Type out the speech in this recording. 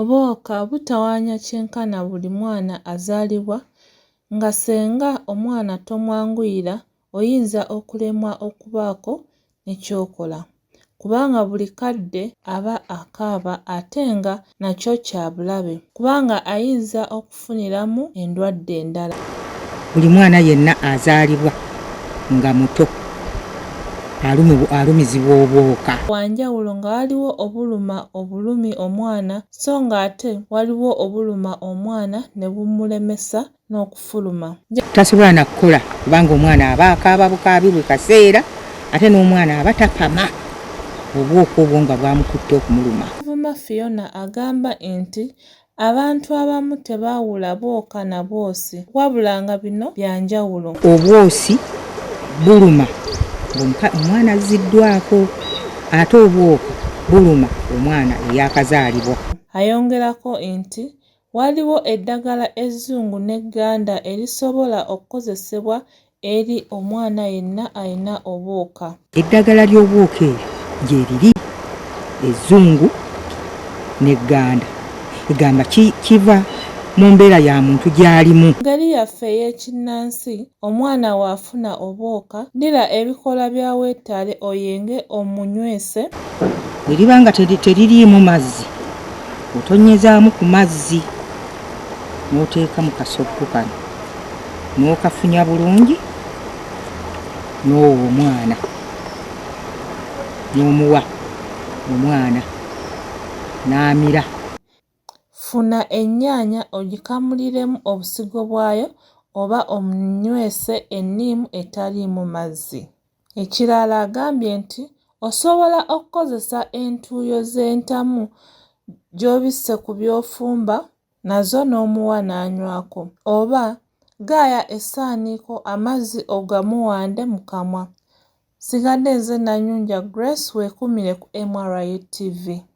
Obwoka butawaanya kyenkana buli mwana azaalibwa, nga senga omwana tomwanguyira oyinza okulemwa okubaako ne ky'okola. Kubanga buli kadde aba akaaba ate nga nakyo kya bulabe, kubanga ayinza okufuniramu endwadde endala. Buli mwana yenna azaalibwa nga muto alumizibwa obwoka. Wanjawulo nga waliwo obuluma obulumi omwana so ng'ate waliwo obuluma omwana ne bumulemesa n'okufuluma. Tasobola na kukola kubanga omwana aba akaaba bukaabi buli kaseera ate n'omwana aba takama obwoka obwo nga bwamukutte okumuluma. Vuma Fiona agamba nti abantu abamu tebaawula bwoka na bwosi wabula nga bino bya njawulo. Obwosi buluma omwana azziddwako ate obwoka buluma omwana eyakazaalibwa. Ayongerako nti waliwo eddagala ezzungu n'egganda erisobola okukozesebwa eri omwana yenna alina obwoka. Eddagala ly'obwoka eryo gye liri ezzungu n'egganda. Egamba kiva mu mbeera ya muntu gy'alimu. Ngeri yaffe ey'ekinnansi omwana waafuna obwoka ddira ebikola bya weetaale oyenge omunywese. Bwe liba nga teririimu mazzi otonyezaamu ku mazzi n'oteeka mu kasoppu kano n'okafunya bulungi n'owa omwana n'omuwa omwana n'amira. Funa ennyaanya ogikamuliremu obusigo bwayo oba omunywese enniimu etaliimu mazzi. Ekirala agambye nti osobola okukozesa entuuyo z'entamu gy'obisse ku by'ofumba nazo n'omuwa n'anywako, oba gaaya essaaniiko amazzi ogamuwande mu kamwa. Sigadde nze Nanyunja Grace, weekumire ku MRA TV.